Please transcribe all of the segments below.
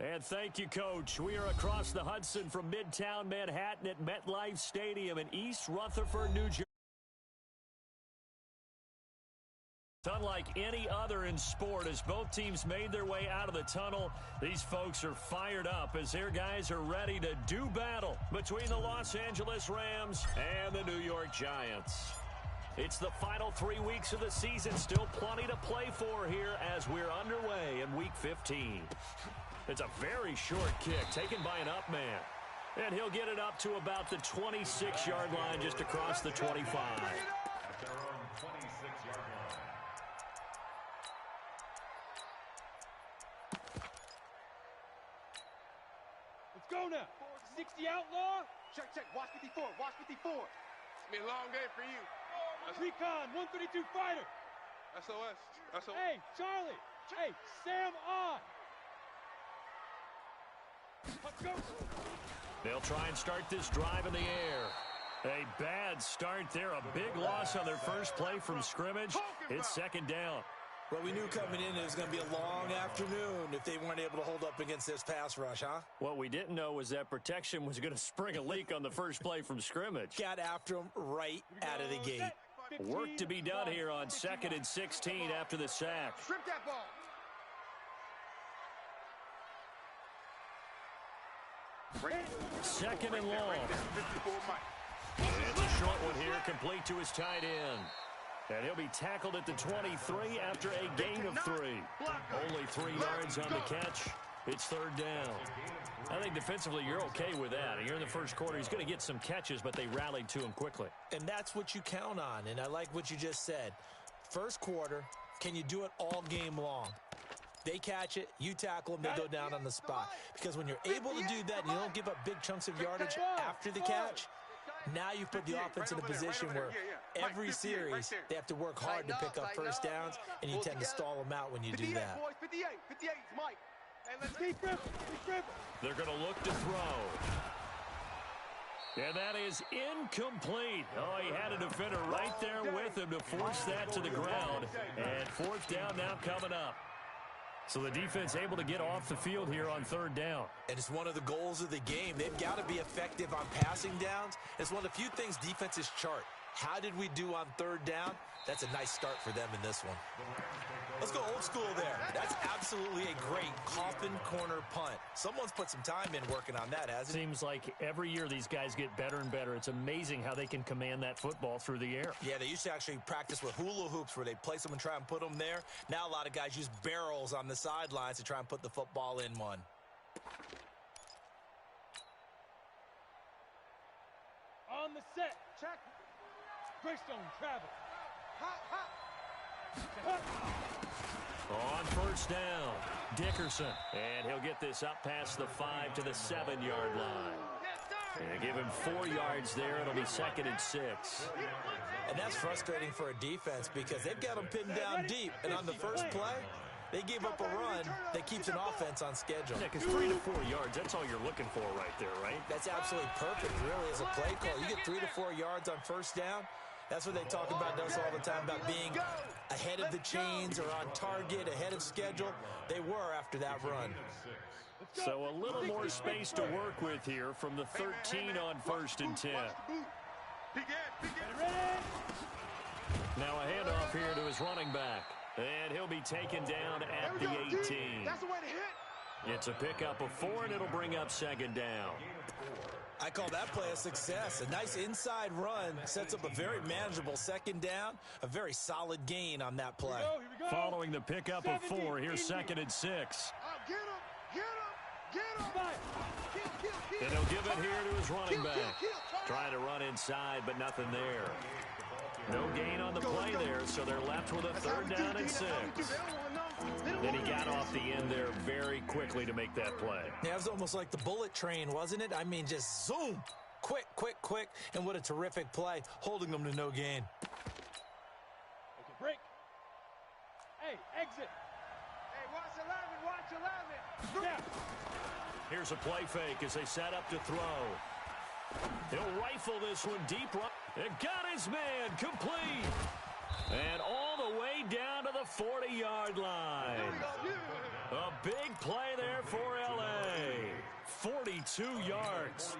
And thank you, Coach. We are across the Hudson from Midtown Manhattan at MetLife Stadium in East Rutherford, New Jersey. Unlike any other in sport, as both teams made their way out of the tunnel, these folks are fired up as their guys are ready to do battle between the Los Angeles Rams and the New York Giants. It's the final 3 weeks of the season, still plenty to play for here as we're underway in Week 15. It's a very short kick taken by an up man. And he'll get it up to about the 26-yard line just across the 25. Let's go now. 60 outlaw. Check. Watch 54. Watch 54. It's been a long day for you. Recon 132 fighter. SOS. Hey, Charlie. Hey, Sam on. Let's go. They'll try and start this drive in the air. A bad start there. A big loss on their first play from scrimmage. It's second down. Well, we knew coming in it was going to be a long afternoon if they weren't able to hold up against this pass rush, huh? What we didn't know was that protection was going to spring a leak on the first play from scrimmage. Got after him right out of the gate. Work to be done here on 2nd and 16 after the sack. Strip that ball. Second and long. And the short one here complete to his tight end. And he'll be tackled at the 23 after a gain of 3. Only 3 yards on the catch. It's third down. I think defensively you're okay with that. Here in the first quarter, he's going to get some catches, but they rallied to him quickly. And that's what you count on, and I like what you just said. First quarter, can you do it all game long? They catch it, you tackle them, they go down on the spot. Because when you're able to do that and you don't give up big chunks of yardage after the catch, now you put the offense in a position where every series they have to work hard to pick up first downs, and you tend to stall them out when you do that. 58, Mike. They're going to look to throw. And that is incomplete. Oh, he had a defender right there with him to force that to the ground. And fourth down now coming up. So the defense able to get off the field here on third down. And it's one of the goals of the game. They've got to be effective on passing downs. It's one of the few things defenses chart. How did we do on third down? That's a nice start for them in this one. Let's go old school there. That's absolutely a great coffin corner punt. Someone's put some time in working on that, hasn't it? Seems like every year these guys get better and better. It's amazing how they can command that football through the air. Yeah, they used to actually practice with hula hoops where they place them and try and put them there. Now a lot of guys use barrels on the sidelines to try and put the football in one. On the set. Check. Greystone travel. On first down, Dickerson. And he'll get this up past the 5 to the 7-yard line. And give him 4 yards there. It'll be 2nd and 6. And that's frustrating for a defense because they've got them pinned down deep. And on the first play, they gave up a run that keeps an offense on schedule. Yeah, because 3 to 4 yards, that's all you're looking for right there, right? That's absolutely perfect, really, as a play call. You get 3 to 4 yards on first down. That's what they talk about us all the time, about being ahead of the chains or on target, ahead of schedule. They were after that run. So a little more space to work with here from the 13 on 1st and 10. Now a handoff here to his running back. And he'll be taken down at the 18. It's a pickup of 4, and it'll bring up 2nd down. I call that play a success. A nice inside run sets up a very manageable 2nd down, a very solid gain on that play. Here we go. Following the pickup of 4, here's 2nd and 6. Get him. And he'll give it here to his running back. Trying to run inside, but nothing there. No gain on the play there, so they're left with a 3rd down and 6. Then he got off the end there very quickly to make that play. Yeah, it was almost like the bullet train, wasn't it? I mean, just zoom. Quick. And what a terrific play, holding them to no gain. Okay, break. Hey, exit. Hey, watch 11. Yeah. Here's a play fake as they set up to throw. He'll rifle this one deep right. And got his man complete. And all the way down to the 40-yard line. A big play there for L.A. 42 yards.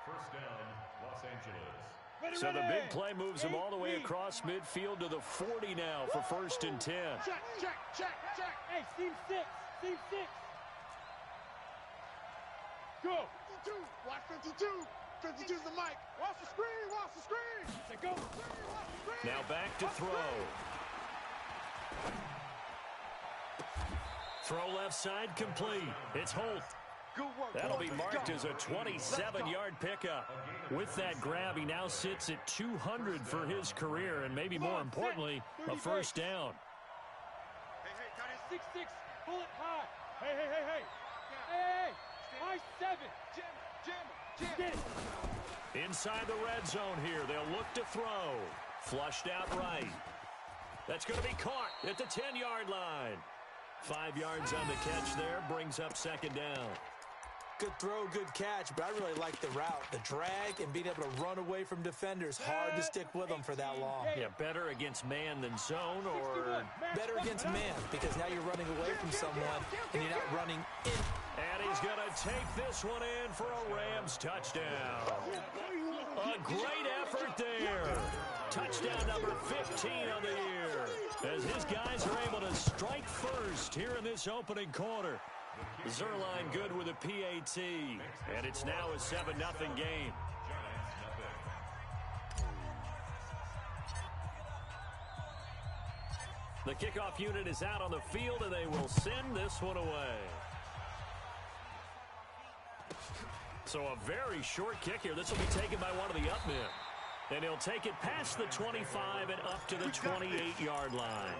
First down, Los Angeles. So the big play moves him all the way across midfield to the 40 now for 1st and 10. Check, check, check, check. Hey, seam 6. Seam 6. Go. 52. Watch 52. 52's the mic. Watch the screen. Watch the screen. Say go. Watch the screen. Now back to throw. Throw left side complete. It's Holt. Good work. That'll be boys. marked Let's as go. a 27-yard pickup. With that grab, he now sits at 200 for his career, and maybe more importantly, a first down. Hey, tight end. 6-6. Pull it high. Hey, hey, hey, hey. Hey, high 7. Jam. Get it. Inside the red zone here, they'll look to throw. Flushed out right. That's going to be caught at the 10-yard line. 5 yards on the catch there, brings up 2nd down. Good throw, good catch, but I really like the route. The drag and being able to run away from defenders. Hard to stick with them for that long. Yeah, better against man than zone, or Better against man, because now you're running away from someone and you're not running in. and he's going to take this one in for a Rams touchdown. A great effort there. Touchdown number 15 on the year, as his guys are able to strike first here in this opening quarter. Zerline good with a PAT, and it's now a 7-0 game. The kickoff unit is out on the field, and they will send this one away. So a very short kick here. This will be taken by one of the up men. And he'll take it past the 25 and up to the 28-yard line.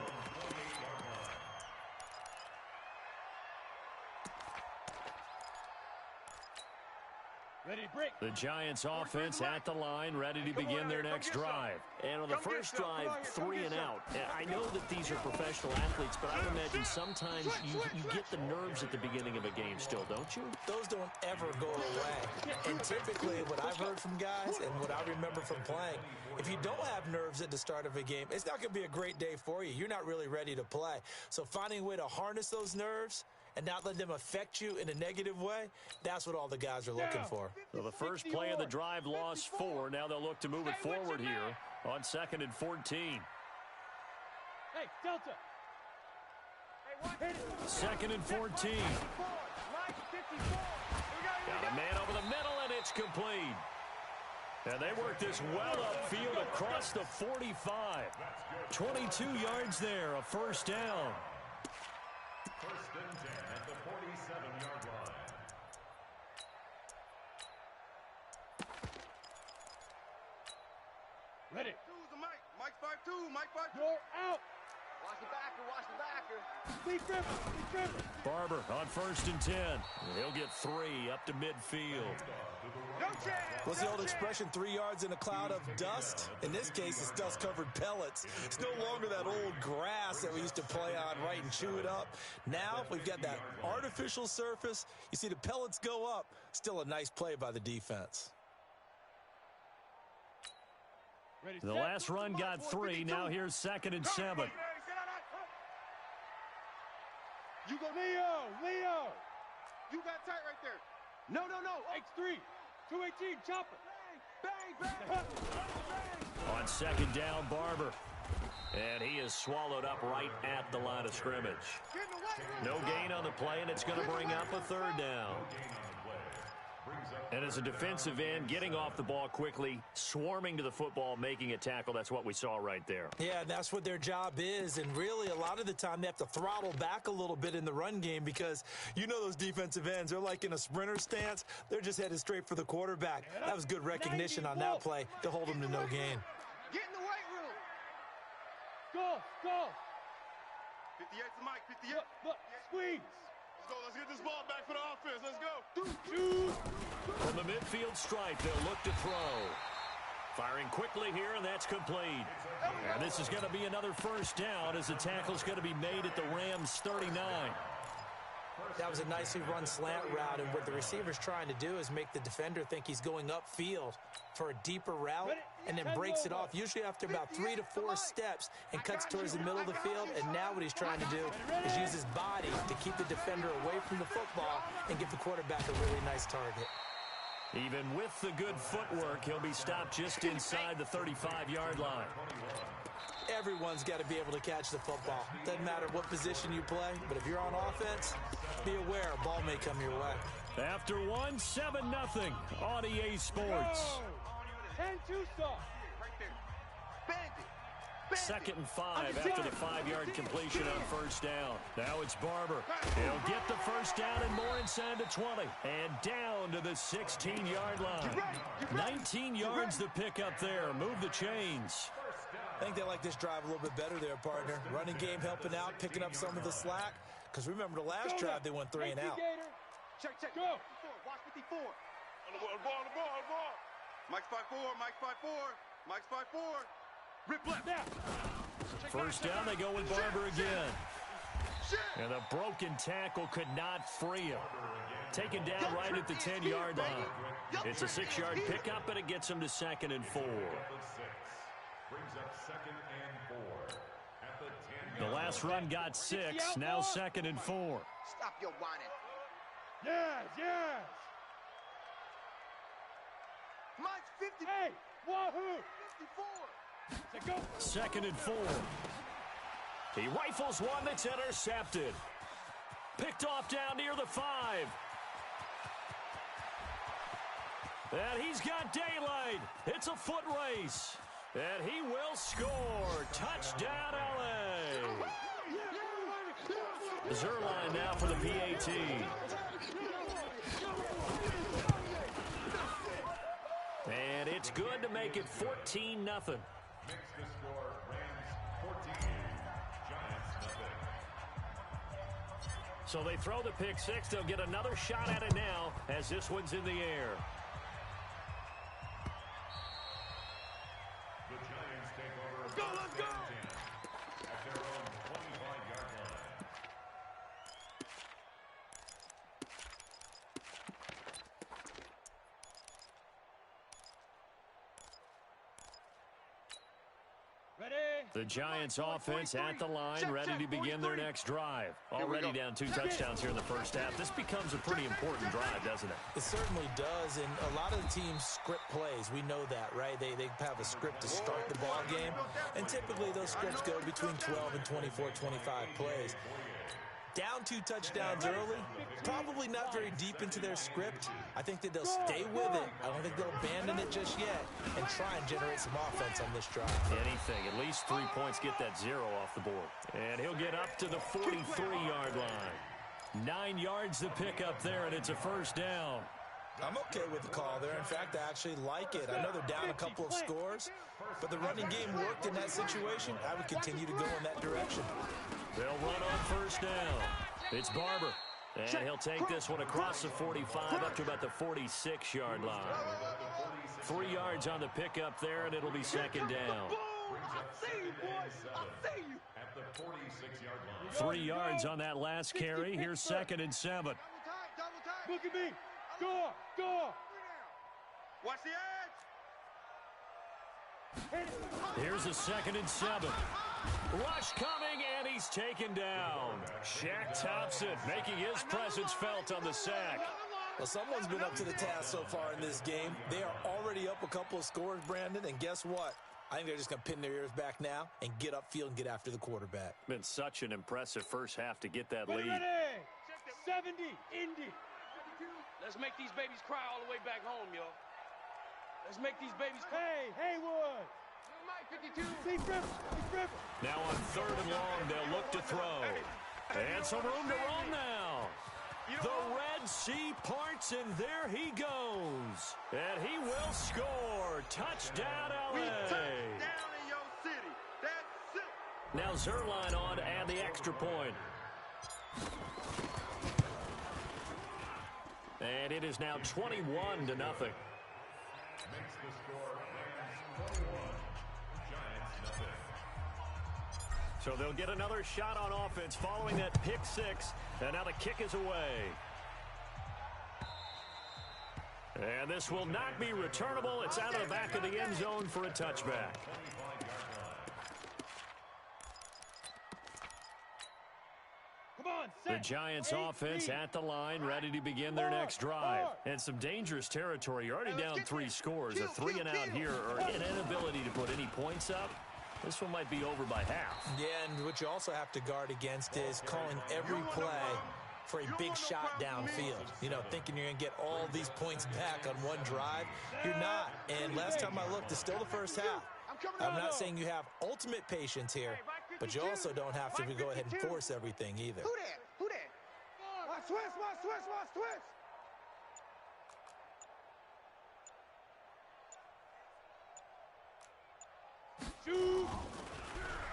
Ready, break. The Giants offense at the line, ready to begin their next drive. And on the first drive, 3 and out. And I know that these are professional athletes, but I would imagine sometimes you get the nerves at the beginning of a game still, don't you? Those don't ever go away. And typically what I've heard from guys and what I remember from playing, if you don't have nerves at the start of a game, it's not going to be a great day for you. You're not really ready to play. So finding a way to harness those nerves and not let them affect you in a negative way, that's what all the guys are looking for. So the first play of the drive lost 4. Now they'll look to move it forward here on 2nd and 14. Hey, Delta. Hey, 2nd and 14. Got a man over the middle, and it's complete. And they work this well upfield across the 45. 22 yards there, a first down. First and 10 at the 47-yard line. ready. Two's the mic. Mike 5-2. Mike 5-2. You're out. Watch the backer. Watch the backer. Lee Griffin. Barber on 1st and 10. He'll get 3 up to midfield. No chance. What's the old expression, 3 yards in a cloud of dust? In this case, it's dust-covered pellets. It's no longer that old grass that we used to play on, right, and chew it up. Now we've got that artificial surface. You see the pellets go up. Still a nice play by the defense. Ready, The set. last run got 3. Now here's 2nd and 7. You go, Leo. You got tight right there. No. X3. 218. Chopper. Bang. On 2nd down, Barber. And he is swallowed up right at the line of scrimmage. Get in the way. No gain on the play, and it's going to bring up a 3rd down. And as a defensive end, getting off the ball quickly, swarming to the football, making a tackle, that's what we saw right there. Yeah, that's what their job is, and really a lot of the time they have to throttle back a little bit in the run game because you know those defensive ends, they're like in a sprinter stance. They're just headed straight for the quarterback. That was good recognition on that play to hold them to no gain. Get in the weight room. Go. 58's the mic. 58. Look. Squeeze. Let's go. Let's get this ball back for the offense. Let's go. Shoot. From the midfield stripe, they'll look to throw. Firing quickly here, and that's complete. And this is going to be another first down as the tackle's going to be made at the Rams' 39. That was a nicely run slant route, and what the receiver's trying to do is make the defender think he's going upfield for a deeper route, and then breaks it off, usually after about 3 to 4 steps, and cuts towards the middle of the field. And now what he's trying to do is use his body to keep the defender away from the football and give the quarterback a really nice target. Even with the good footwork, he'll be stopped just inside the 35-yard line. Everyone's got to be able to catch the football. Doesn't matter what position you play, but if you're on offense, be aware a ball may come your way. After one, 7-0 on EA Sports. 10-2 stop. Second and 5 after the 5-yard completion on first down. Now it's Barber. He'll get the first down and more inside the 20. And down to the 16-yard line. 19 yards to pick up there. Move the chains. I think they like this drive a little bit better there, partner. Running game helping out, picking up some of the slack. Because remember the last drive, they went 3 and out. Check. Go. Watch 54. On the ball. Mike's 5-4. Mike's 5-4. Rip left. First down, they go with Barber again. And the broken tackle could not free him. Taken down right at the 10-yard line. It's a 6-yard pickup, and it gets him to 2nd and 4. Brings up 2nd and 4 at the 10-yard The last run got 6, now 2nd and 4. Stop your whining. Yes. Mike's 50. Hey, wahoo. 54. Go. 2nd and 4. He rifles one that's intercepted. Picked off down near the 5. And he's got daylight. It's a foot race. And he will score. Touchdown, LA. Zuerlein now for the PAT. And it's good to make it 14-0. Makes the score Rams 14, Giants 0. So they throw the pick 6. They'll get another shot at it now as this one's in the air. The Giants take over. Let's go. At their own 25-yard line. Ready. The Giants offense at the line, ready to begin their next drive. Already down 2 touchdowns here in the first half. This becomes a pretty important drive, doesn't it? It certainly does, and a lot of the teams script plays. We know that, right? They have a script to start the ball game, and typically those scripts go between 12 and 24, 25 plays. Down 2 touchdowns early, probably not very deep into their script. I think that they'll stay with it. I don't think they'll abandon it just yet and try and generate some offense on this drive. Anything, at least 3 points, get that 0 off the board. And he'll get up to the 43-yard line. 9 yards to pick up there, and it's a first down. I'm okay with the call there. In fact, I actually like it. I know they're down a couple of scores, but the running game worked in that situation. I would continue to go in that direction. They'll run on first down. It's Barber. And he'll take this one across the 45 up to about the 46-yard line. 3 yards on the pickup there, and it'll be second down. At the 46-yard line. 3 yards on that last carry. Here's 2nd and 7. Look at me. Go. Watch the edge. Here's a 2nd and 7. Rush coming, and he's taken down. Shaq Thompson making his presence felt on the sack. Well, someone's been up to the task so far in this game. They are already up a couple of scores, Brandon, and guess what? I think they're just going to pin their ears back now and get upfield and get after the quarterback. Been such an impressive first half to get that lead. Ready. 70, Indy. Let's make these babies cry all the way back home, yo. Let's make these babies cry. Hey, Haywood. Mike 52. Steve Ripper. Now on 3rd and long, they'll look to throw. And some room to run now. The Red Sea parts, and there he goes. And he will score. Touchdown, LA. Down in your city. That's it. Now Zuerlein on to add the extra point. And it is now 21-0. Makes the score Rams 21, Giants 0. So they'll get another shot on offense following that pick 6. And now the kick is away. And this will not be returnable. It's out of the back of the end zone for a touchback. The Giants offense at the line, ready to begin their next drive. And some dangerous territory. You're already down 3 scores. A 3 and out here, or an inability to put any points up. This one might be over by half. Yeah, and what you also have to guard against is calling every play for a big shot downfield. You know, thinking you're going to get all these points back on one drive. You're not. And last time I looked, it's still the first half. I'm not saying you have ultimate patience here, but you also don't have to go ahead and force everything either. Who that? Who that? Watch twist, watch twist, watch twist. Shoot.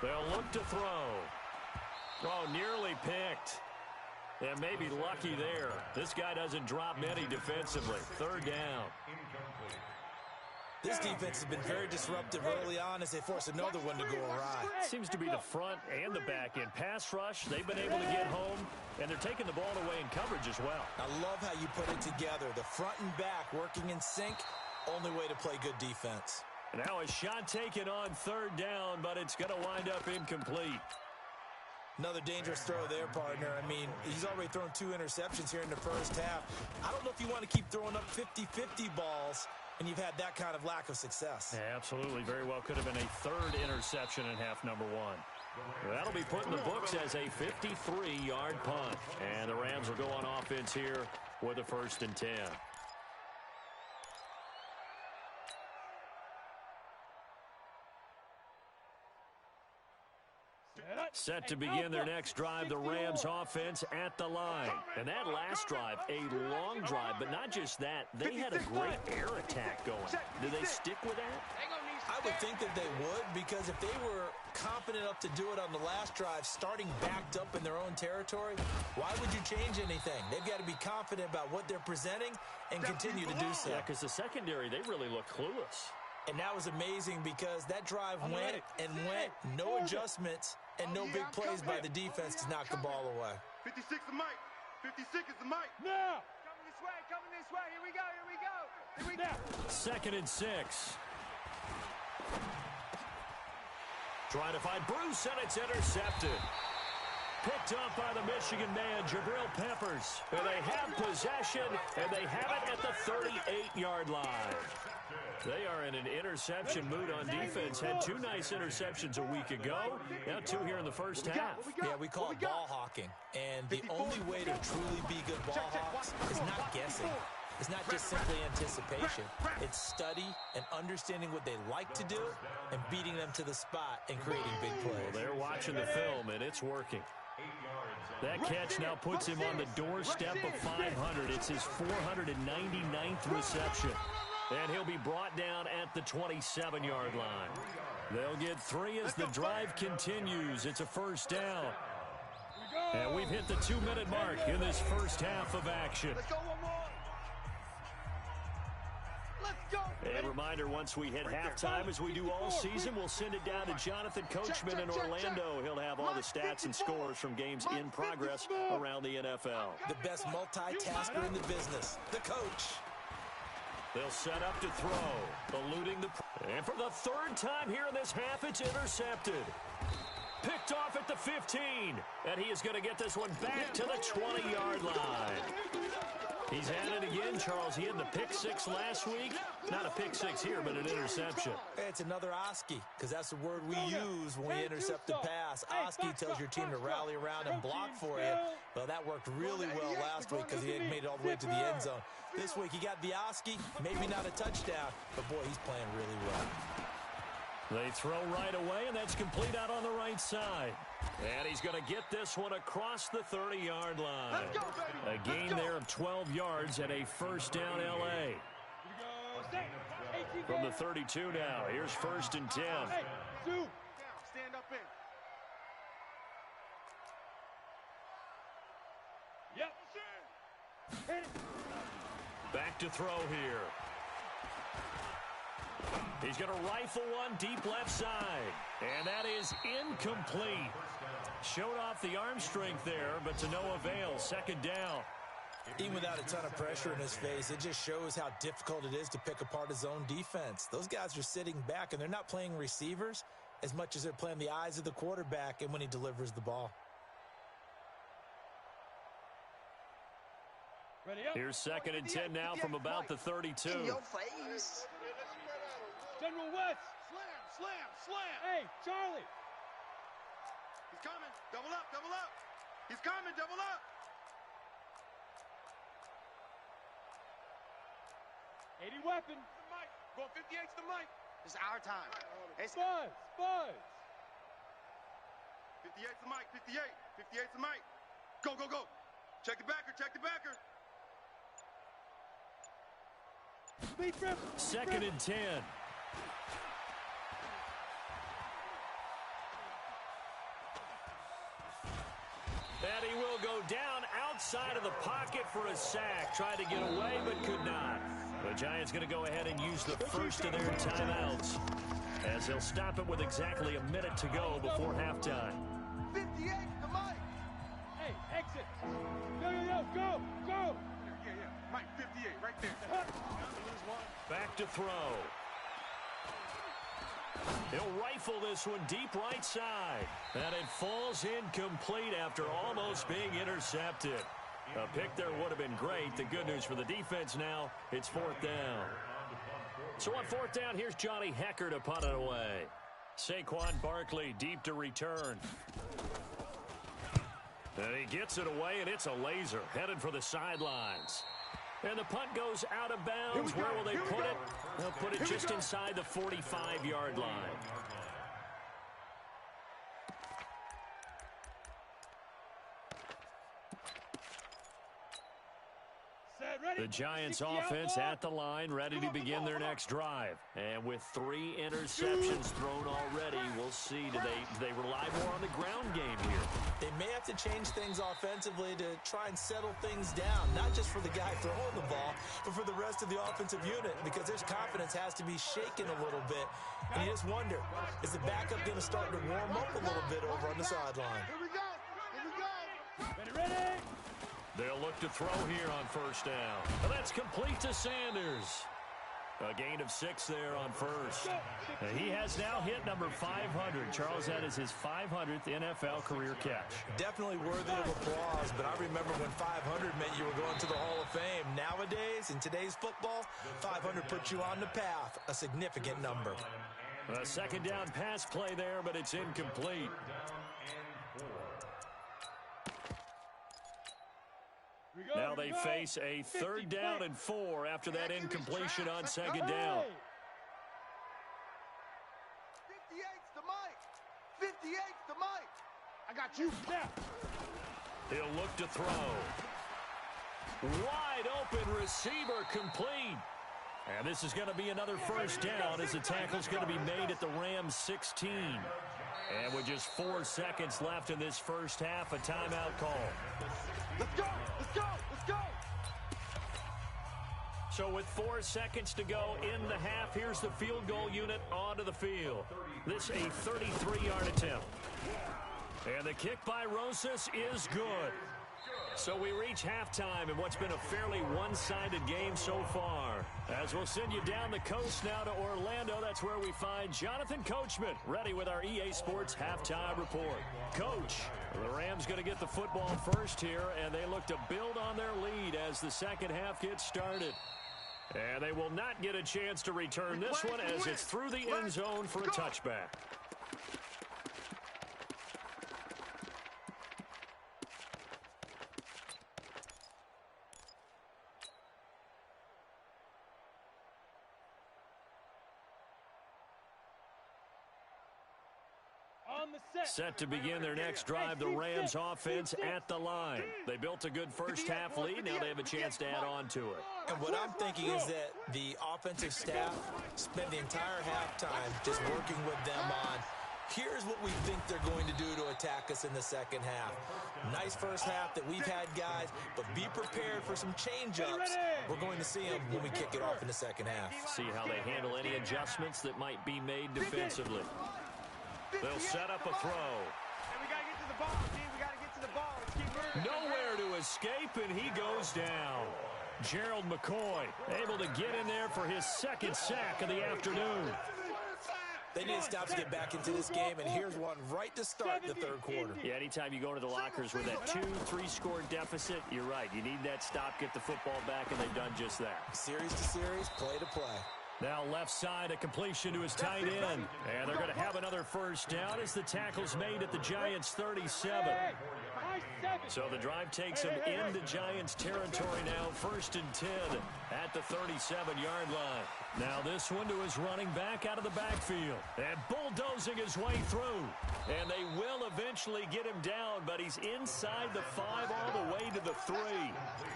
They'll look to throw. Oh, nearly picked. And maybe lucky there. This guy doesn't drop many defensively. 3rd down. This defense has been very disruptive early on as they force another one to go awry. Seems to be the front and the back end. Pass rush, they've been able to get home, and they're taking the ball away in coverage as well. I love how you put it together. The front and back working in sync, only way to play good defense. Now a shot taken on 3rd down, but it's going to wind up incomplete. Another dangerous throw there, partner. I mean, he's already thrown 2 interceptions here in the first half. I don't know if you want to keep throwing up 50-50 balls, and you've had that kind of lack of success. Yeah, absolutely. Very well could have been a 3rd interception in half number 1. That'll be put in the books as a 53-yard punt. And the Rams will go on offense here with a 1st and 10. Set to begin their next drive, the Rams offense at the line. And that last drive, a long drive, but not just that. They had a great air attack going. Do they stick with that? I would think that they would, because if they were confident enough to do it on the last drive, starting backed up in their own territory, why would you change anything? They've got to be confident about what they're presenting and continue to do so. Yeah, because the secondary, they really look clueless. And that was amazing because that drive went and went, no adjustments, and no big plays by the defense to knock the ball away. 56 is Mike. 56 is the Mike. Now. Coming this way. Here we go, here we go. Here we go. 2nd and 6. Trying to find Bruce, and it's intercepted. Picked up by the Michigan man, Jabril Peppers. And they have possession, and they have it at the 38-yard line. They are in an interception mood on defense. Had 2 nice interceptions a week ago. Now 2 here in the first half. Yeah, we call it ball hawking. And the only way to truly be good ball hawks is not guessing. It's not just simply anticipation. It's study and understanding what they like to do and beating them to the spot and creating big plays. Well, they're watching the film, and it's working. That catch now puts him on the doorstep of 500. It's his 499th reception. And he'll be brought down at the 27-yard line. They'll get 3 as the drive continues. It's a 1st down. And we've hit the 2-minute mark in this first half of action. Let's go one more. Let's go. A reminder, once we hit halftime, as we do all season, we'll send it down to Jonathan Coachman in Orlando. He'll have all the stats and scores from games in progress around the NFL. The best multitasker in the business, the coach. They'll set up to throw, eluding the... And for the 3rd time here in this half, it's intercepted. Picked off at the 15. And he is going to get this one back to the 20-yard line. He's at it again, Charles. He had the pick 6 last week. Not a pick 6 here, but an interception. It's another Oski, because that's the word we use when we intercept the pass. Oski tells your team to rally around and block for you. Well, that worked really well last week because he had made it all the way to the end zone. This week, he got the Oski, maybe not a touchdown, but boy, he's playing really well. They throw right away, and that's complete out on the right side. And he's going to get this one across the 30-yard line. A gain there of 12 yards and a 1st down L.A. From the 32 now, here's 1st and 10. Stand up in. Yep. Hit it. Back to throw here. He's going to rifle one deep left side. And that is incomplete. Showed off the arm strength there, but to no avail. 2nd down. Even without a ton of pressure in his face, it just shows how difficult it is to pick apart his own defense. Those guys are sitting back, and they're not playing receivers as much as they're playing the eyes of the quarterback and when he delivers the ball. Ready up. Here's 2nd and 10 now from about the 32. In your face. General West. Slam. Hey, Charlie. He's coming. Double up. He's coming. Double up. '80 weapon. The mic. Going 58 to the mic. It's our time. It's Buzz. 58 to the mic. 58 to the mic. Go. Check the backer. Speed trip. 2nd and 10. And he will go down outside of the pocket for a sack. Tried to get away, but could not. The Giants going to go ahead and use the first of their timeouts, as they'll stop it with exactly a minute to go before halftime. 58 to the mic. Hey, exit. Go. Yeah. Mike, 58 right there. Back to throw. He'll rifle this one deep right side. And it falls incomplete after almost being intercepted. A pick there would have been great. The good news for the defense now, it's 4th down. So on 4th down, here's Johnny Hekker to punt it away. Saquon Barkley deep to return. And he gets it away, and it's a laser headed for the sidelines. And the punt goes out of bounds. Where will they put it? They'll put it just inside the 45-yard line. The Giants offense at the line, ready to begin their next drive. And with 3 interceptions thrown already, we'll see, do they rely more on the ground game here? They may have to change things offensively to try and settle things down, not just for the guy throwing the ball, but for the rest of the offensive unit, because their confidence has to be shaken a little bit. And you just wonder, is the backup going to start to warm up a little bit over on the sideline? Here we go. Ready. They'll look to throw here on 1st down. And that's complete to Sanders. A gain of 6 there on 1st. He has now hit number 500. Charles, that is his 500th NFL career catch. Definitely worthy of applause, but I remember when 500 meant you were going to the Hall of Fame. Nowadays, in today's football, 500 puts you on the path, a significant number. A 2nd down pass play there, but it's incomplete. Now they face a 3rd down and 4 after that incompletion on 2nd down. 58's the mic. 58's the mic. I got you. He'll look to throw. Wide open receiver complete. And this is going to be another 1st down as the tackle's going to be made at the Rams 16. And with just 4 seconds left in this first half, a timeout call. Let's go. So with 4 seconds to go in the half, here's the field goal unit onto the field. This a 33-yard attempt. And the kick by Rosas is good. So we reach halftime in what's been a fairly one-sided game so far. As we'll send you down the coast now to Orlando, that's where we find Jonathan Coachman, ready with our EA Sports Halftime Report. Coach, the Rams going to get the football first here, and they look to build on their lead as the second half gets started. And they will not get a chance to return this one as it's through the end zone for a touchback. Set to begin their next drive, the Rams offense at the line. They built a good first half lead. Now they have a chance to add on to it. And what I'm thinking is that the offensive staff spent the entire halftime just working with them on, here's what we think they're going to do to attack us in the second half. Nice first half that we've had, guys, but be prepared for some change-ups. We're going to see them when we kick it off in the second half. See how they handle any adjustments that might be made defensively. They'll set up a throw. And we got to get to the ball, team. We got to get to the ball. Let's keep moving. Nowhere to escape, and he goes down. Gerald McCoy able to get in there for his second sack of the afternoon. They need stops to get back into this game, and here's one right to start the third quarter. Yeah, anytime you go to the lockers with that 2-3 score deficit, you're right. You need that stop, get the football back, and they've done just that. Series to series, play to play. Now left side, a completion to his tight end. And they're going to have another first down as the tackle's made at the Giants' 37. So the drive takes them into Giants territory now, 1st and 10 at the 37-yard line. Now this one to his running back out of the backfield. And bulldozing his way through. And they will eventually get him down, but he's inside the 5 all the way to the 3.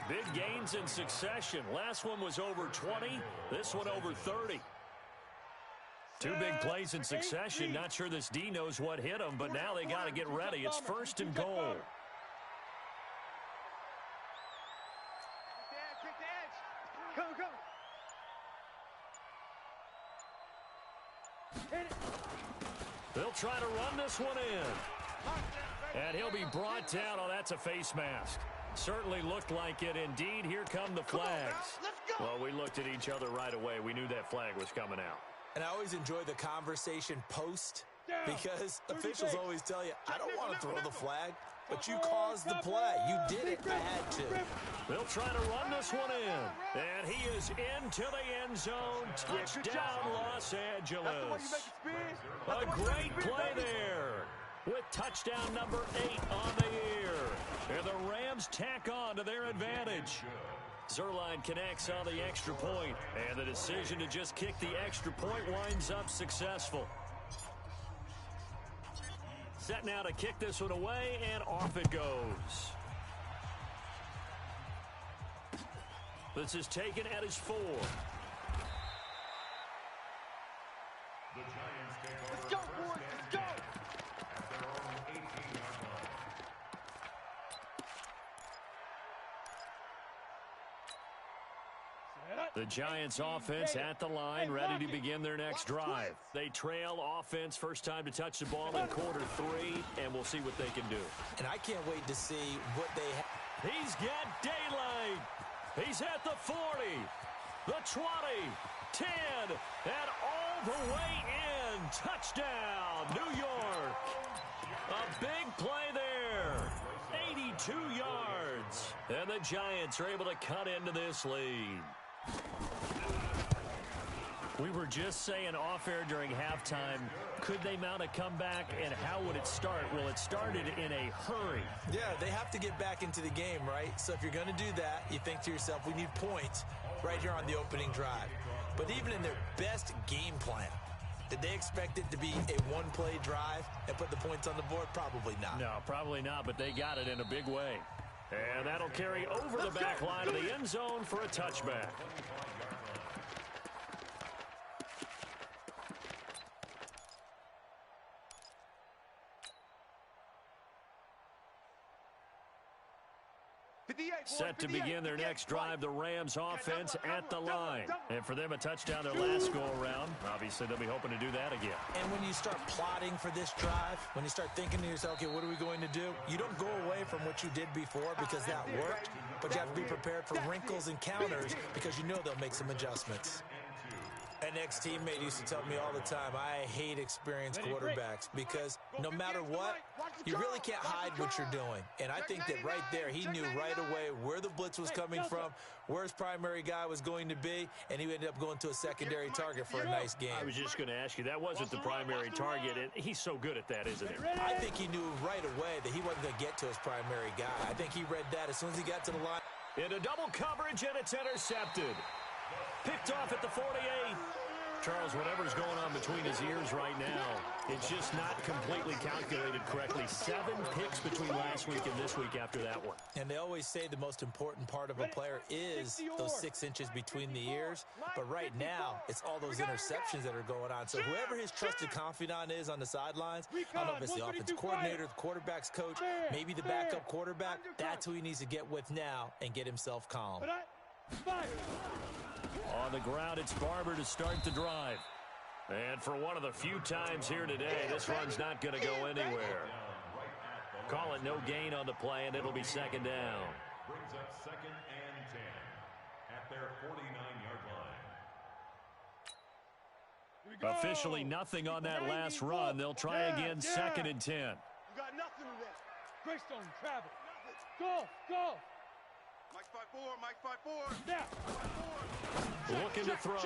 Big gains in succession. Last one was over 20. This one over 30. 2 big plays in succession. Not sure this D knows what hit him, but now they got to get ready. It's 1st and goal. They'll try to run this one in. And he'll be brought down. Oh, that's a face mask. Certainly looked like it. Indeed, here come the flags. Well, we looked at each other right away. We knew that flag was coming out. And I always enjoy the conversation post because officials always tell you, I don't want to throw the flag, but you caused the play. You did it. I had to. They'll try to run this one in. And he is into the end zone. Touchdown, Los Angeles. A great play there with touchdown number 8 on the year. And the Rams tack on to their advantage. Zuerlein connects on the extra point, and the decision to just kick the extra point winds up successful. Set now to kick this one away, and off it goes. This is taken at his 4. Let's go, boys, let's go! The Giants offense at the line, ready to begin their next drive. They trail offense, first time to touch the ball in quarter 3, and we'll see what they can do. And I can't wait to see what they have. He's got daylight. He's at the 40, the 20, 10, and all the way in. Touchdown, New York. A big play there. 82 yards. And the Giants are able to cut into this lead. We were just saying off-air during halftime, could they mount a comeback, and how would it start? Well, it started in a hurry. Yeah, they have to get back into the game, right? So if you're going to do that, you think to yourself, we need points right here on the opening drive. But even in their best game plan, did they expect it to be a one-play drive and put the points on the board? Probably not. No, probably not, but they got it in a big way. And that'll carry over the back line of the end zone for a touchback. Set to begin their next drive, the Rams offense at the line. And for them, a touchdown their last go-around. Obviously, they'll be hoping to do that again. And when you start plotting for this drive, when you start thinking to yourself, okay, what are we going to do? You don't go away from what you did before because that worked, but you have to be prepared for wrinkles and counters because you know they'll make some adjustments. An ex-teammate used to tell me all the time, I hate experienced quarterbacks because no matter what, you really can't hide what you're doing. And I think that right there, he knew right away where the blitz was coming from, where his primary guy was going to be, and he ended up going to a secondary target for a nice game. I was just going to ask you, that wasn't the primary target, and he's so good at that, isn't he? I think he knew right away that he wasn't going to get to his primary guy. I think he read that as soon as he got to the line. Into double coverage, and it's intercepted. Picked off at the 48. Charles, whatever's going on between his ears right now, it's just not completely calculated correctly. 7 picks between last week and this week after that one. And they always say the most important part of a player is those 6 inches between the ears. But right now, it's all those interceptions that are going on. So whoever his trusted confidant is on the sidelines, I don't know if it's the offensive coordinator, the quarterback's coach, maybe the backup quarterback, that's who he needs to get with now and get himself calm. On the ground, it's Barber to start the drive. And for one of the few times here today, this run's not going to go anywhere. Call it no gain on the play, and it'll be second down. brings up 2nd and 10 at their 49-yard line. Officially nothing on that last run. They'll try again, 2nd and 10. You got nothing in that. Greystone, travel. Go. Mike's 5-4, Mike's 5-4. Now. Looking to throw.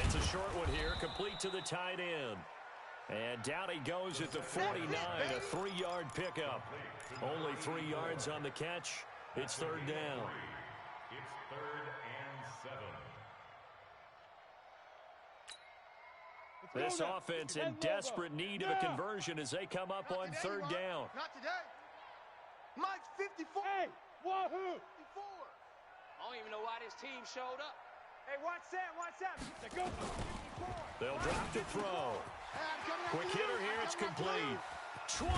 It's a short one here, complete to the tight end. And down he goes at the 49, a 3-yard pickup. Only 3 yards on the catch. It's 3rd down. It's 3rd and 7. This offense in desperate need of a conversion as they come up on 3rd down. Not today. Mike's 54. Hey, wahoo! 54. I don't even know why this team showed up. Hey, watch that. Let's go. They'll drop to throw. Quick hitter here, it's complete. 20!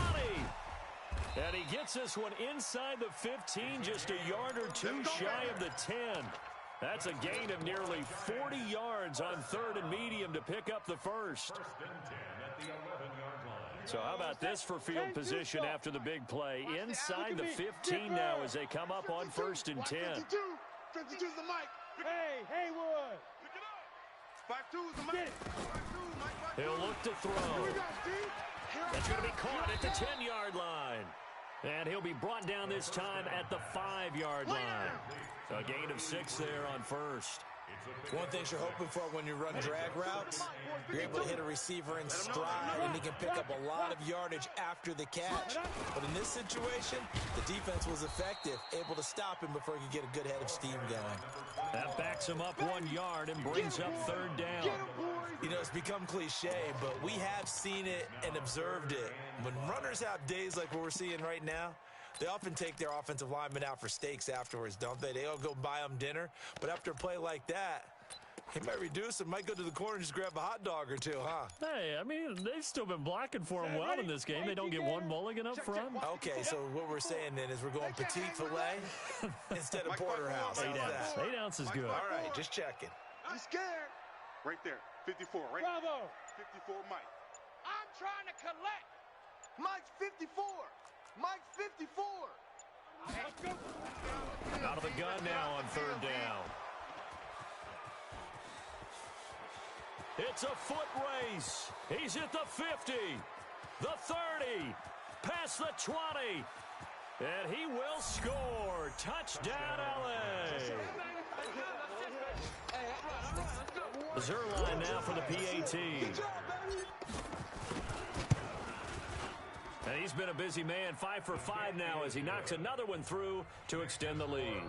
And he gets this one inside the 15, just a yard or two shy of the 10. That's a gain of nearly 40 yards on 3rd and medium to pick up the first. 1st and 10 at the 11-yard line. So how about this for field position after the big play? Inside the 15 now as they come up on 1st and 10. 52's the Mike. Hey, Haywood. 5-2's the Mike. 5-2, Mike 5-2. He'll look to throw. That's going to be caught at the 10-yard line. And he'll be brought down this time at the 5-yard line. A gain of 6 there on 1st. One thing you're hoping for when you run drag routes, you're able to hit a receiver in stride, and he can pick up a lot of yardage after the catch. But in this situation, the defense was effective, able to stop him before he could get a good head of steam going. That backs him up 1 yard and brings up 3rd down. You know, it's become cliche, but we have seen it and observed it. When runners have days like what we're seeing right now, they often take their offensive linemen out for steaks afterwards, don't they? They all go buy them dinner. But after a play like that, he might reduce it, might go to the corner and just grab a hot dog or two, huh? Hey, I mean, they've still been blocking for him well in this game. They don't get one mulligan up front. Okay, so what we're saying then is we're going petite filet instead of porterhouse. 8 ounces. 8 ounces good. All right, just checking. I'm scared. Right there. 54, right? Bravo. 54, Mike. I'm trying to collect. Mike's 54. Mike's 54. Out of the gun now on 3rd down. It's a foot race. He's at the 50, the 30, past the 20, and he will score. Touchdown, LA. Zerline now for the PAT. And he's been a busy man, 5 for 5 now as he knocks another one through to extend the lead.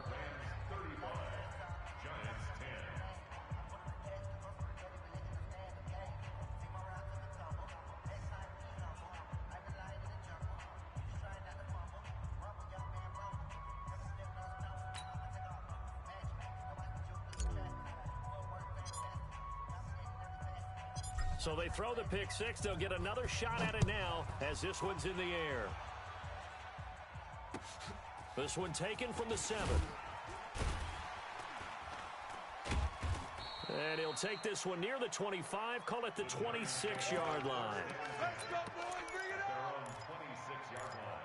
So they throw the pick 6. They'll get another shot at it now as this one's in the air. This one taken from the 7. And he'll take this one near the 25, call it the 26-yard line. Let's go, boys. Bring it They're up. on 26-yard line.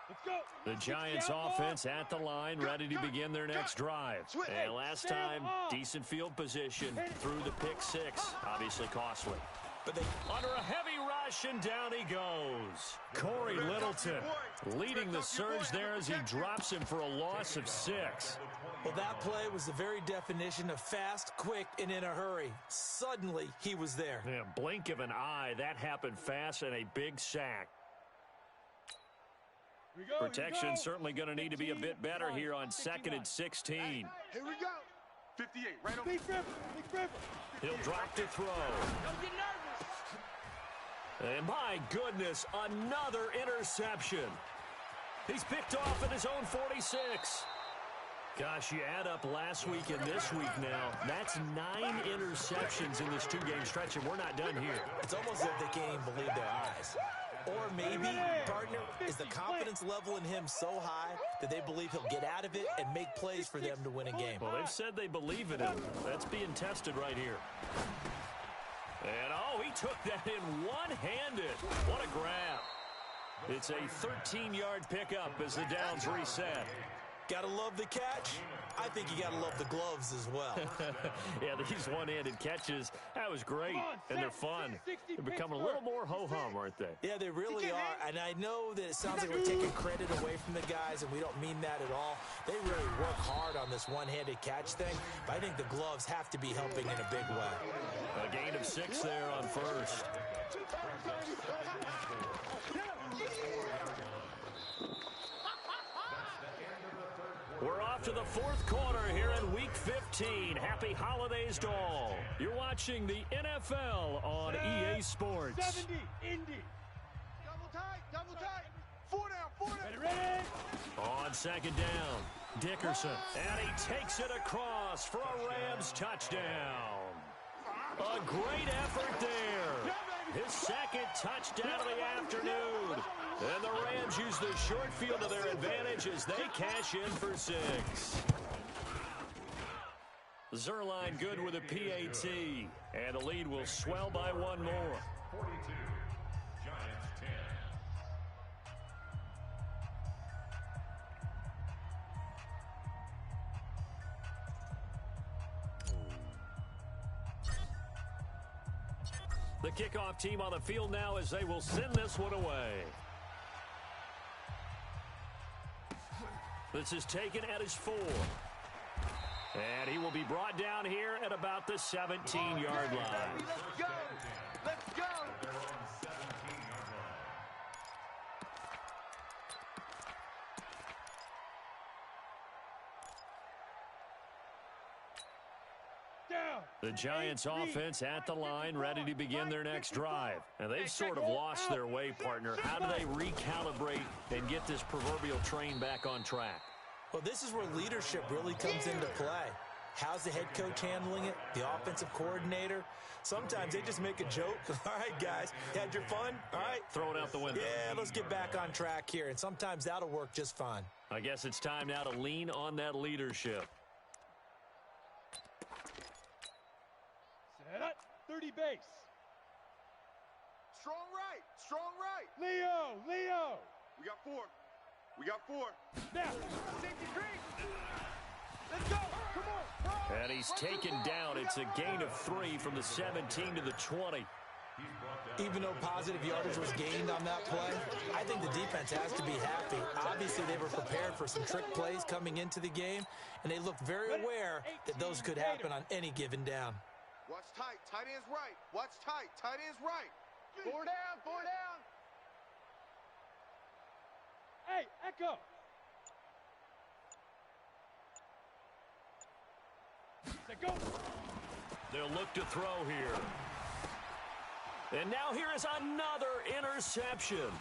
Let's go. The Giants offense at the line, ready to begin their next drive. And last time, decent field position through the pick 6. Obviously costly. But they Under a heavy rush, and down he goes. Corey Littleton leading the surge there as he drops him for a loss of 6. Well, that play was the very definition of fast, quick, and in a hurry. Suddenly, he was there. Yeah, blink of an eye, that happened fast, and a big sack. Protection certainly going to need to be a bit better here on 2nd and 16. Here we go. 58, right on. Big River. He'll drop to throw. Don't get nervous. And my goodness, another interception. He's picked off at his own 46. Gosh, you add up last week and this week now, that's 9 interceptions in this 2-game stretch, and we're not done here. It's almost as if they can't even believe their eyes. Or maybe, partner, is the confidence level in him so high that they believe he'll get out of it and make plays for them to win a game. Well, they've said they believe in him. That's being tested right here. And, oh, he took that in one-handed. What a grab. It's a 13-yard pickup as the downs reset. Gotta love the catch. I think you gotta love the gloves as well. Yeah, these one-handed catches, that was great, and they're fun. They're becoming a little more ho-hum, aren't they? Yeah, they really are, and I know that it sounds like we're taking credit away from the guys, and we don't mean that at all. They really work hard on this one-handed catch thing, but I think the gloves have to be helping in a big way. A gain of 6 there on first. We're off to the fourth quarter here in Week 15. Happy holidays to all. You're watching the NFL on EA Sports. 70, Indy. Double tight. 4 down. Ready. On second down, Dickerson. And he takes it across for a Rams touchdown. A great effort there. His second touchdown of the afternoon. And the Rams use the short field to their advantage as they cash in for 6. Zuerlein good with a PAT. And the lead will swell by 1 more. 42, Giants 10. The kickoff team on the field now as they will send this one away. This is taken at his 4. And he will be brought down here at about the 17-yard line. Let's go. Let's go. They're on 17-yard line. Down. The Giants offense at the line, ready to begin their next drive. And they've sort of lost their way, partner. How do they recalibrate and get this proverbial train back on track? Well, this is where leadership really comes into play. How's the head coach handling it? The offensive coordinator? Sometimes they just make a joke. All right, guys, had your fun? All right. Throw it out the window. Yeah, let's get back on track here. And sometimes that'll work just fine. I guess it's time now to lean on that leadership. Set up. 30 base. Strong right. Strong right. Leo. We got 4. We got 4. Now. Safety creep. Let's go. Come on. And he's taken down. It's a gain of 3 from the 17 to the 20. Even though positive yardage was gained on that play, I think the defense has to be happy. Obviously, they were prepared for some trick plays coming into the game, and they looked very aware that those could happen on any given down. Watch tight. Tight end's right. Watch tight. Tight end's right. 4 down. 4 down. Hey, Echo. Set go. They'll look to throw here. And now here is another interception.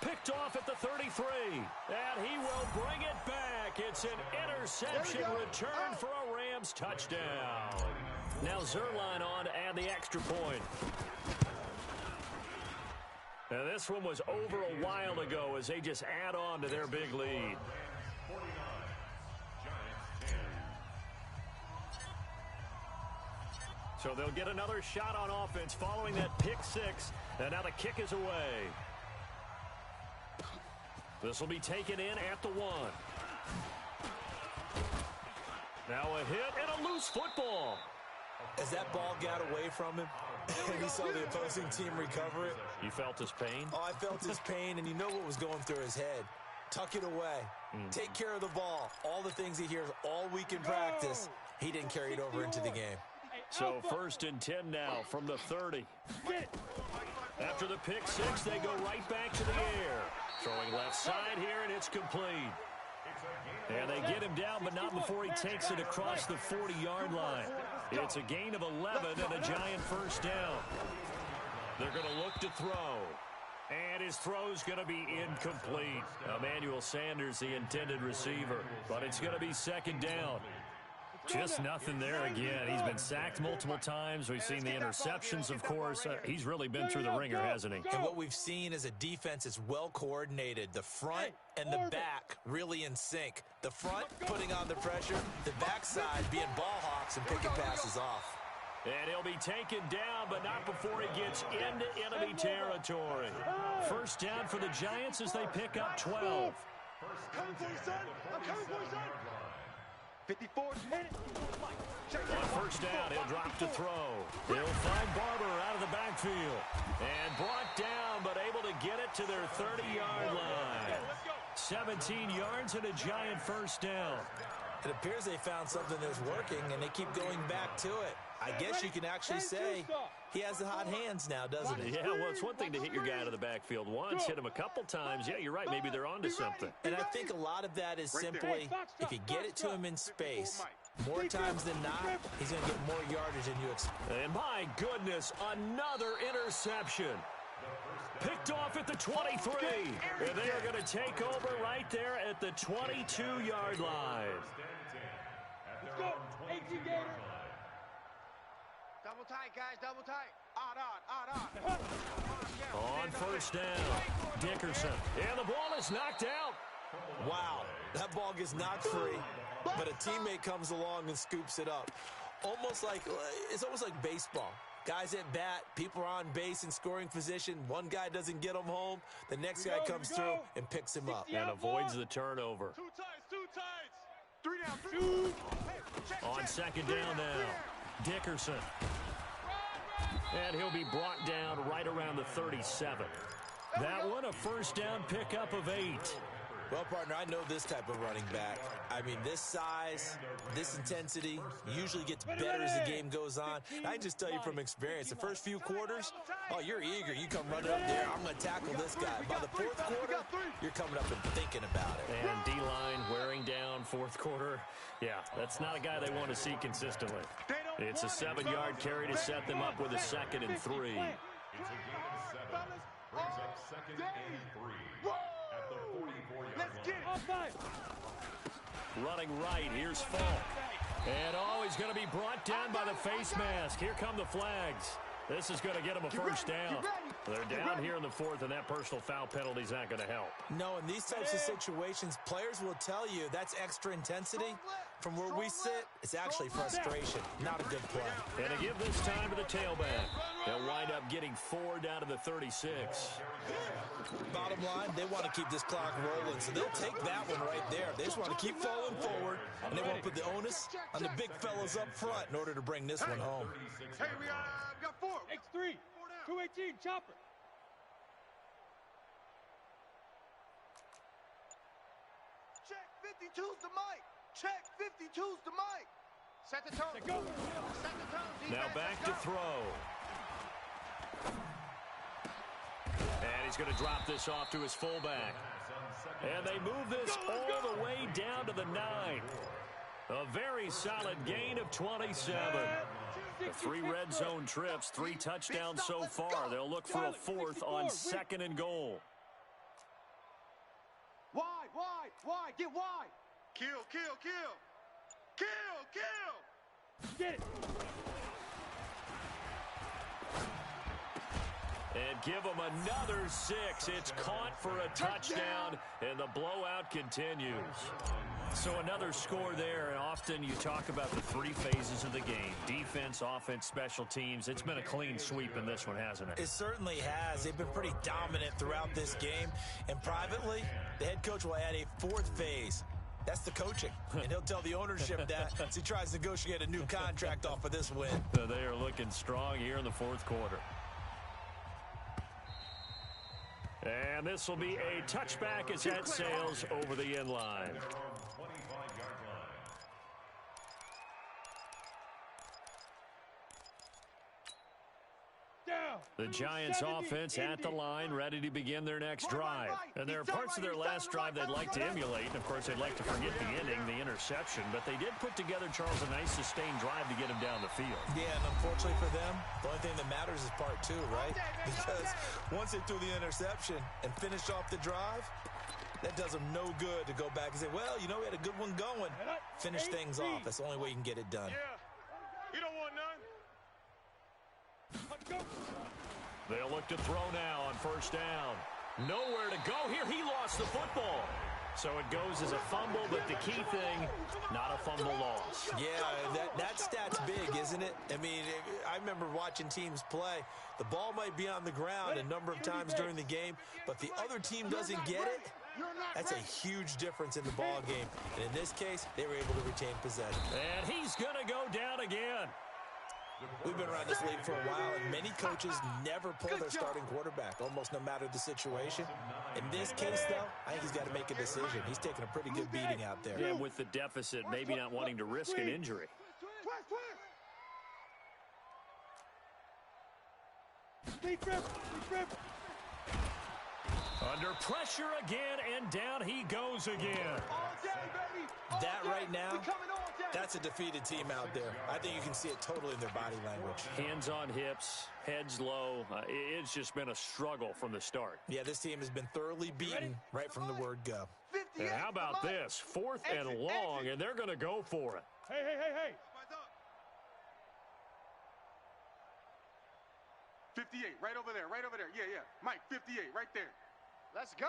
Picked off at the 33. And he will bring it back. It's an interception return for a Rams touchdown. Now Zuerlein on to add the extra point. And this one was over a while ago as they just add on to their big lead. 49, Giants 10. So they'll get another shot on offense following that pick 6. And now the kick is away. This will be taken in at the 1. Now a hit and a loose football. As that ball got away from him, and he saw the opposing team recover it. You felt his pain? Oh, I felt his pain, and you know what was going through his head. Tuck it away. Take care of the ball. All the things he hears all week in practice, he didn't carry it over into the game. So 1st and 10 now from the 30. After the pick 6, they go right back to the air. Throwing left side here, and it's complete. And they get him down, but not before he takes it across the 40-yard line. It's a gain of 11 and a Giant first down. They're going to look to throw. And his throw's going to be incomplete. Emmanuel Sanders, the intended receiver. But it's going to be 2nd down. Just nothing there again. He's been sacked multiple times. We've seen the interceptions, of course. He's really been through the ringer, hasn't he? And what we've seen is a defense that's well coordinated. The front and the back really in sync. The front putting on the pressure, the backside being ball hawks and picking passes off. And he'll be taken down, but not before he gets into enemy territory. First down for the Giants as they pick up 12. Coming for you, son. I'm coming for you, son. 54. On first down, he'll drop to throw. He'll find Barber out of the backfield. And brought down, but able to get it to their 30-yard line. 17 yards and a Giant first down. It appears they found something that's working, and they keep going back to it. I guess you can actually say he has the hot hands now, doesn't he? Yeah, well, it's one thing to hit your guy out of the backfield once, hit him a couple times. Yeah, you're right. Maybe they're onto something. And I think a lot of that is simply if you get it to him in space, more times than not, he's going to get more yardage than you expect. And my goodness, another interception. Picked off at the 23. And they are going to take over right there at the 22-yard line. Let's go. 18 Gator. Double tight, guys. Double tight. On. On first down, Dickerson. And the ball is knocked out. Wow, that ball gets knocked free, but a teammate comes along and scoops it up. It's almost like baseball. Guys at bat, people are on base in scoring position. One guy doesn't get him home. The next guy comes through and picks him up. And avoids the turnover. Two tights. 3 down. On second down now, Dickerson. And he'll be brought down right around the 37. That one a first down pickup of 8. Well, partner, I know this type of running back. I mean, this size, this intensity usually gets better as the game goes on. And I just tell you from experience, the first few quarters, oh, you're eager. You come running up there, I'm going to tackle this guy. By the fourth quarter, you're coming up and thinking about it. And D-line wearing down fourth quarter. Yeah, that's not a guy they want to see consistently. It's a 7-yard carry to set them up with a 2nd and 3. It's a gain of 7. Brings up 2nd and 3. At the 44-yard line. Running right, here's Falk. And he's going to be brought down by the face mask. Here come the flags. This is going to get them a first down. They're down here in the 4th, and that personal foul penalty is not going to help. No, in these types of situations, players will tell you that's extra intensity. From where we sit, it's actually frustration, not a good play. And to give this time to the tailback. They'll wind up getting 4 down to the 36. Bottom line, they want to keep this clock rolling, so they'll take that one right there. They just want to keep falling forward, and they won't put the onus on the big fellas up front in order to bring this one home. Hey, we got 4. X3. 218, chopper. Check 52's the mic. Check 52's the mic. Set the tone. Go. Set the tone. Now back to throw. And he's going to drop this off to his fullback. And they move this all the way down to the 9. A very solid gain of 27. The 3 red zone trips, 3 touchdowns so far. They'll look for a 4th on 2nd and goal. Wide. Get wide. Kill. Get it. And give them another 6. It's caught for a touchdown, and the blowout continues. So another score there, and often you talk about the 3 phases of the game. Defense, offense, special teams. It's been a clean sweep in this one, hasn't it? It certainly has. They've been pretty dominant throughout this game. And privately, the head coach will add a 4th phase. That's the coaching. And he'll tell the ownership that as he tries to negotiate a new contract off of this win. So they are looking strong here in the 4th quarter. And this will be a touchback as that sails over the end line. The Giants offense at the line, ready to begin their next drive. And there are parts of their last drive they'd like to emulate. And, of course, they'd like to forget the ending, the interception. But they did put together, Charles, a nice sustained drive to get him down the field. Yeah, and unfortunately for them, the only thing that matters is part 2, right? Because once they threw the interception and finished off the drive, that does them no good to go back and say, well, you know, we had a good one going. Finish things off. That's the only way you can get it done. Yeah. You don't want none. Let's go. They'll look to throw now on first down. Nowhere to go here. He lost the football. So it goes as a fumble, but the key thing, not a fumble loss. Yeah, that stat's big, isn't it? I mean, I remember watching teams play. The ball might be on the ground a number of times during the game, but the other team doesn't get it. That's a huge difference in the ball game. And in this case, they were able to retain possession. And he's going to go down again. We've been around this league for a while, and many coaches never pull their starting quarterback, almost no matter the situation. In this case, though, I think he's got to make a decision. He's taking a pretty good beating out there. And with the deficit, maybe not wanting to risk an injury. Under pressure again, and down he goes again. That right now, that's a defeated team out there. I think you can see it totally in their body language. Hands on hips, heads low. It's just been a struggle from the start. Yeah, this team has been thoroughly beaten right from the word go. And how about this? 4th and long, and they're going to go for it. Hey. 58, right over there. Yeah. Mike, 58, right there. Let's go.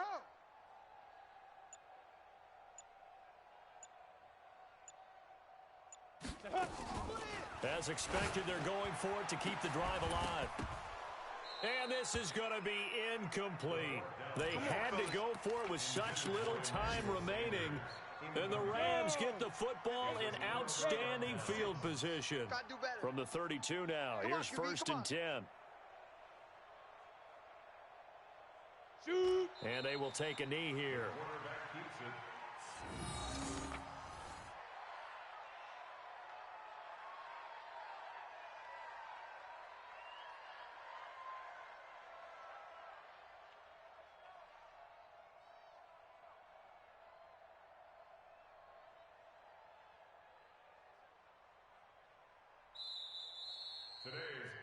As expected, they're going for it to keep the drive alive. And this is going to be incomplete. They had to go for it with such little time remaining. And the Rams get the football in outstanding field position. From the 32 now, here's 1st and 10. Shoot. And they will take a knee here. Quarterback keeps it.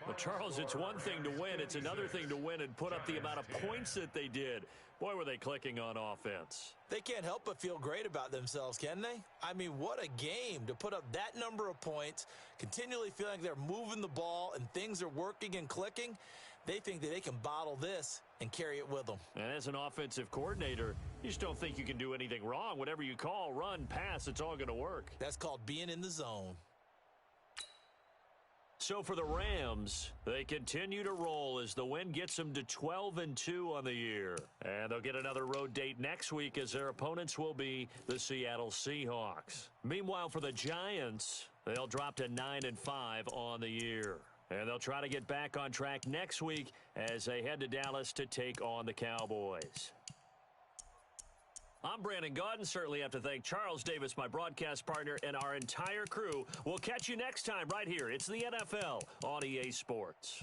Well, Charles, it's one thing to win. It's another thing to win and put up the amount of points that they did. Boy, were they clicking on offense. They can't help but feel great about themselves, can they? I mean, what a game to put up that number of points, continually feeling like they're moving the ball and things are working and clicking. They think that they can bottle this and carry it with them. And as an offensive coordinator, you just don't think you can do anything wrong. Whatever you call, run, pass, it's all going to work. That's called being in the zone. So for the Rams, they continue to roll as the win gets them to 12-2 on the year. And they'll get another road date next week as their opponents will be the Seattle Seahawks. Meanwhile, for the Giants, they'll drop to 9-5 on the year. And they'll try to get back on track next week as they head to Dallas to take on the Cowboys. I'm Brandon Gaudin. Certainly have to thank Charles Davis, my broadcast partner, and our entire crew. We'll catch you next time right here. It's the NFL on EA Sports.